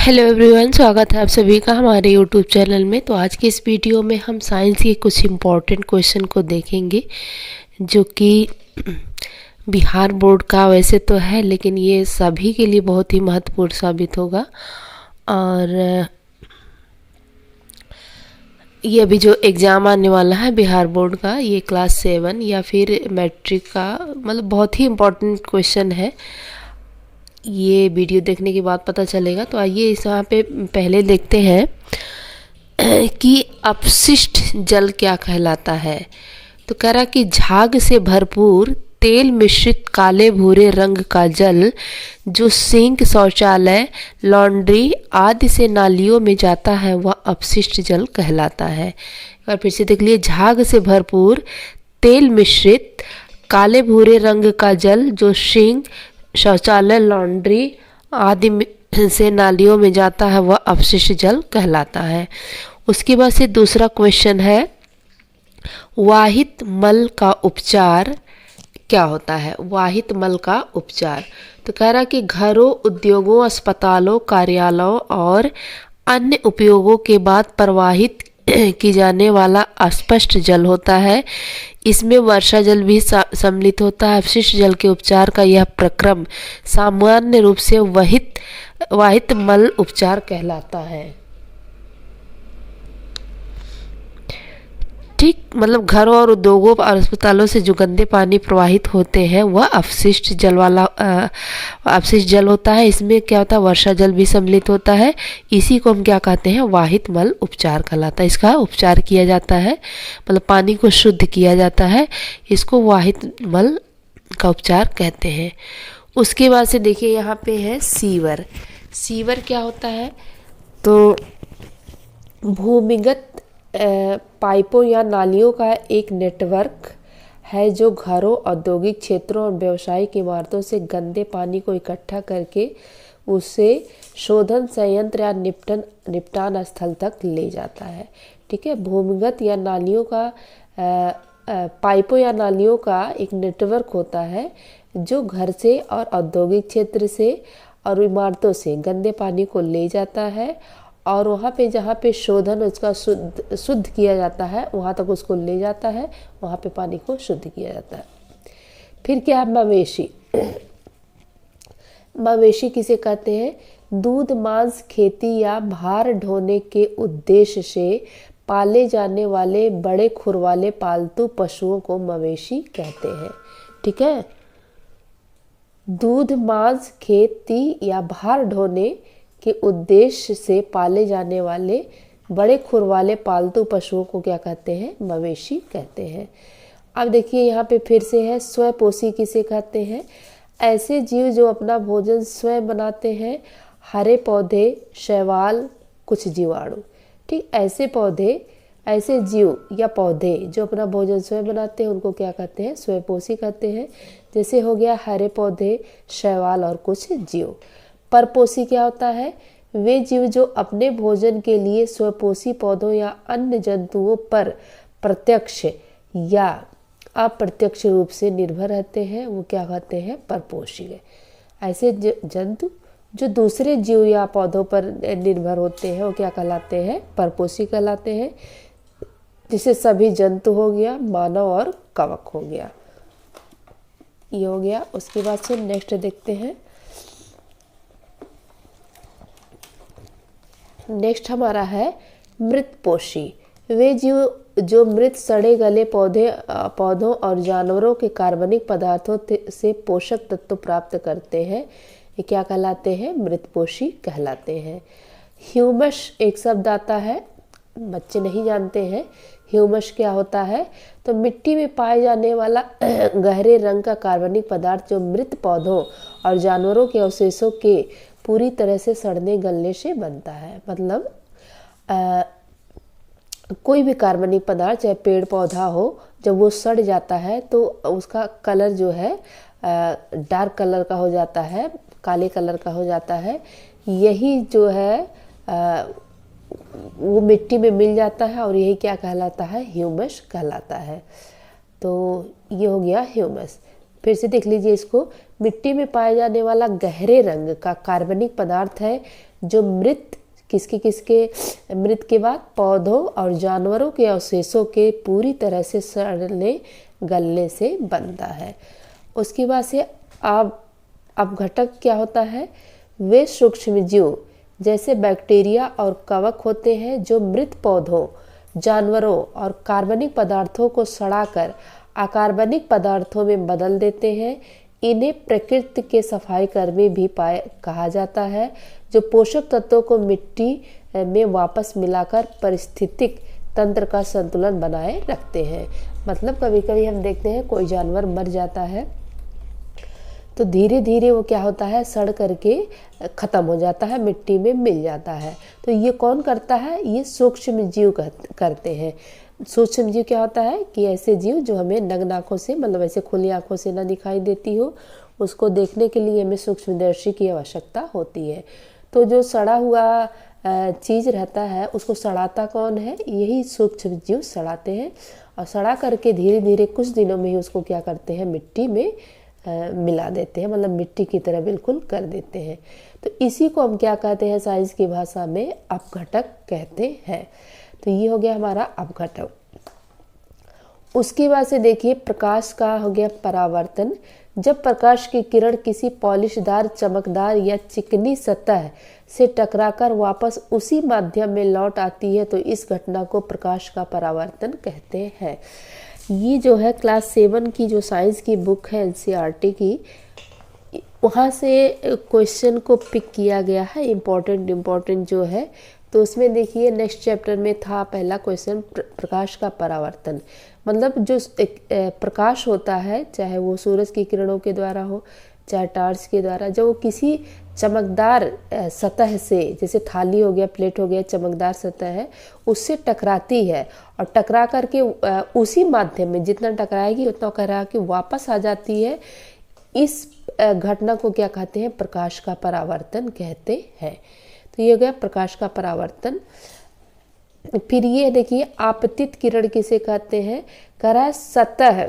Hello everyone, स्वागत है आप सभी का हमारे यूट्यूब चैनल में। तो आज के इस वीडियो में हम साइंस के कुछ इम्पोर्टेंट क्वेश्चन को देखेंगे जो कि बिहार बोर्ड का वैसे तो है, लेकिन ये सभी के लिए बहुत ही महत्वपूर्ण साबित होगा। और ये अभी जो एग्ज़ाम आने वाला है बिहार बोर्ड का, ये क्लास 7 या फिर मैट्रिक का, मतलब बहुत ही इम्पोर्टेंट क्वेश्चन है। ये वीडियो देखने के बाद पता चलेगा। तो आइए इस यहाँ पे पहले देखते हैं कि अपशिष्ट जल क्या कहलाता है। तो कह रहा कि झाग से भरपूर तेल मिश्रित काले भूरे रंग का जल जो सिंक, शौचालय, लॉन्ड्री आदि से नालियों में जाता है वह अपशिष्ट जल कहलाता है। एक बार फिर से देख लिए, झाग से भरपूर तेल मिश्रित काले भूरे रंग का जल जो सिंक, शौचालय, लॉन्ड्री आदि से नालियों में जाता है वह अपशिष्ट जल कहलाता है। उसके बाद से दूसरा क्वेश्चन है, वाहित मल का उपचार क्या होता है। वाहित मल का उपचार, तो कह रहा कि घरों, उद्योगों, अस्पतालों, कार्यालयों और अन्य उपयोगों के बाद प्रवाहित की जाने वाला अस्पष्ट जल होता है। इसमें वर्षा जल भी सम्मिलित होता है। अपशिष्ट जल के उपचार का यह प्रक्रम सामान्य रूप से वाहित मल उपचार कहलाता है। ठीक, मतलब घरों और उद्योगों और अस्पतालों से जो गंदे पानी प्रवाहित होते हैं वह अपशिष्ट जल वाला अपशिष्ट जल होता है। इसमें क्या होता है, वर्षा जल भी सम्मिलित होता है। इसी को हम क्या कहते हैं, वाहित मल उपचार कहलाता है। इसका उपचार किया जाता है, मतलब पानी को शुद्ध किया जाता है, इसको वाहित मल का उपचार कहते हैं। उसके बाद से देखिए यहाँ पे है सीवर। सीवर क्या होता है, तो भूमिगत पाइपों या नालियों का एक नेटवर्क है जो घरों, औद्योगिक क्षेत्रों और व्यावसायिक इमारतों से गंदे पानी को इकट्ठा करके उसे शोधन संयंत्र या निपटान स्थल तक ले जाता है। ठीक है, भूमिगत या नालियों का पाइपों या नालियों का एक नेटवर्क होता है जो घर से और औद्योगिक क्षेत्र से और इमारतों से गंदे पानी को ले जाता है और वहाँ पे जहाँ पे शोधन उसका शुद्ध किया जाता है वहाँ तक उसको ले जाता है, वहाँ पे पानी को शुद्ध किया जाता है। फिर क्या है, मवेशी। मवेशी किसे कहते हैं, दूध, मांस, खेती या भार ढोने के उद्देश्य से पाले जाने वाले बड़े खुर वाले पालतू पशुओं को मवेशी कहते हैं। ठीक है, दूध, मांस, खेती या भार ढोने के उद्देश्य से पाले जाने वाले बड़े खुर वाले पालतू पशुओं को क्या कहते हैं, मवेशी कहते हैं। अब देखिए यहाँ पे फिर से है, स्वपोषी किसे कहते हैं, ऐसे जीव जो अपना भोजन स्वयं बनाते हैं। हरे पौधे, शैवाल, कुछ जीवाणु। ठीक, ऐसे जीव या पौधे जो अपना भोजन स्वयं बनाते हैं उनको क्या कहते हैं, स्वपोषी कहते हैं। जैसे हो गया हरे पौधे, शैवाल और कुछ जीव। परपोषी क्या होता है, वे जीव जो अपने भोजन के लिए स्वपोषी पौधों या अन्य जंतुओं पर प्रत्यक्ष या अप्रत्यक्ष रूप से निर्भर रहते हैं, वो क्या कहते हैं, परपोषी है। ऐसे जंतु जो दूसरे जीव या पौधों पर निर्भर होते हैं वो क्या कहलाते हैं, परपोषी कहलाते हैं। जिसे सभी जंतु हो गया, मानव और कवक हो गया, ये हो गया। उसके बाद से नेक्स्ट देखते हैं। नेक्स्ट हमारा है मृतपोषी। वे जीव जो मृत सड़े गले पौधों और जानवरों के कार्बनिक पदार्थों से पोषक तत्व प्राप्त करते हैं, ये क्या कहलाते हैं, मृतपोषी कहलाते हैं। ह्यूमस एक शब्द आता है, बच्चे नहीं जानते हैं ह्यूमस क्या होता है, तो मिट्टी में पाए जाने वाला गहरे रंग का कार्बनिक पदार्थ जो मृत पौधों और जानवरों के अवशेषों के पूरी तरह से सड़ने गलने से बनता है। मतलब कोई भी कार्बनिक पदार्थ चाहे पेड़ पौधा हो, जब वो सड़ जाता है तो उसका कलर जो है डार्क कलर का हो जाता है, काले कलर का हो जाता है। यही जो है वो मिट्टी में मिल जाता है और यही क्या कहलाता है, ह्यूमस कहलाता है। तो ये हो गया ह्यूमस। फिर से देख लीजिए इसको, मिट्टी में पाए जाने वाला गहरे रंग का कार्बनिक पदार्थ है जो मृत मृत के बाद पौधों और जानवरों के अवशेषों के पूरी तरह से सड़ने गलने से बनता है। उसके बाद से अपघटक क्या होता है? वे सूक्ष्मजीव जैसे बैक्टीरिया और कवक होते हैं जो मृत पौधों, जानवरों और कार्बनिक पदार्थों को सड़ाकर अकार्बनिक पदार्थों में बदल देते हैं। इन्हें प्रकृति के सफाई कर्मी भी कहा जाता है, जो पोषक तत्वों को मिट्टी में वापस मिलाकर पारिस्थितिक तंत्र का संतुलन बनाए रखते हैं। मतलब कभी कभी हम देखते हैं कोई जानवर मर जाता है तो धीरे धीरे वो क्या होता है, सड़ करके ख़त्म हो जाता है, मिट्टी में मिल जाता है। तो ये कौन करता है? ये सूक्ष्म जीव करते हैं। सूक्ष्म जीव क्या होता है कि ऐसे जीव जो हमें नग्न आँखों से, मतलब ऐसे खुली आँखों से ना दिखाई देती हो, उसको देखने के लिए हमें सूक्ष्मदर्शी की आवश्यकता होती है। तो जो सड़ा हुआ चीज़ रहता है उसको सड़ाता कौन है? यही सूक्ष्म जीव सड़ाते हैं, और सड़ा करके धीरे धीरे कुछ दिनों में ही उसको क्या करते हैं, मिट्टी में मिला देते हैं, मतलब मिट्टी की तरह बिल्कुल कर देते हैं। तो इसी को हम क्या कहते हैं साइंस की भाषा में? अपघटक कहते हैं। तो ये हो गया हमारा अपघटक। उसके बाद से देखिए प्रकाश का हो गया परावर्तन। जब प्रकाश की किरण किसी पॉलिशदार, चमकदार या चिकनी सतह से टकराकर वापस उसी माध्यम में लौट आती है तो इस घटना को प्रकाश का परावर्तन कहते हैं। ये जो है क्लास 7 की जो साइंस की बुक है NCERT की, वहाँ से क्वेश्चन को पिक किया गया है, इम्पोर्टेंट जो है। तो उसमें देखिए नेक्स्ट चैप्टर में था पहला क्वेश्चन प्रकाश का परावर्तन। मतलब जो प्रकाश होता है, चाहे वो सूरज की किरणों के द्वारा हो, चाहे टार्च के द्वारा, जब वो किसी चमकदार सतह से, जैसे थाली हो गया, प्लेट हो गया, चमकदार सतह है, उससे टकराती है और टकरा करके उसी माध्यम में जितना टकराएगी उतना टकरा के वापस आ जाती है, इस घटना को क्या कहते हैं? प्रकाश का परावर्तन कहते हैं। तो ये हो गया प्रकाश का परावर्तन। फिर ये देखिए आपतित किरण किसे कहते हैं? करा सतह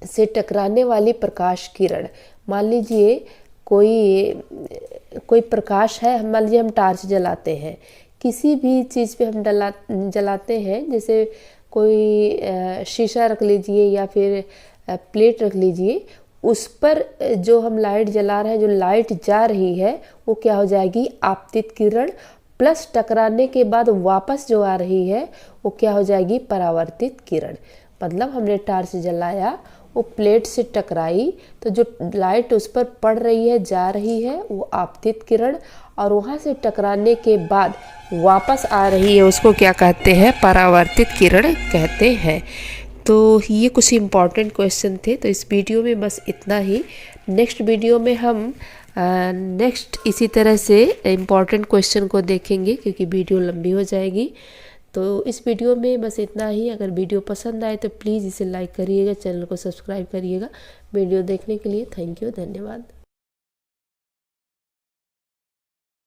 से टकराने वाली प्रकाश किरण। मान लीजिए कोई प्रकाश है, मान लीजिए हम टार्च जलाते हैं, किसी भी चीज़ पे हम जलाते हैं, जैसे कोई शीशा रख लीजिए या फिर प्लेट रख लीजिए, उस पर जो हम लाइट जला रहे हैं, जो लाइट जा रही है वो क्या हो जाएगी? आपतित किरण, प्लस टकराने के बाद वापस जो आ रही है वो क्या हो जाएगी? परावर्तित किरण। मतलब हमने टार्च जलाया, वो प्लेट से टकराई, तो जो लाइट उस पर पड़ रही है, जा रही है, वो आपतित किरण, और वहाँ से टकराने के बाद वापस आ रही है, उसको क्या कहते हैं? परावर्तित किरण कहते हैं। तो ये कुछ इम्पॉर्टेंट क्वेश्चन थे। तो इस वीडियो में बस इतना ही। नेक्स्ट वीडियो में हम नेक्स्ट इसी तरह से इम्पॉर्टेंट क्वेश्चन को देखेंगे, क्योंकि वीडियो लंबी हो जाएगी। तो इस वीडियो में बस इतना ही। अगर वीडियो पसंद आए तो प्लीज़ इसे लाइक करिएगा, चैनल को सब्सक्राइब करिएगा। वीडियो देखने के लिए थैंक यू, धन्यवाद।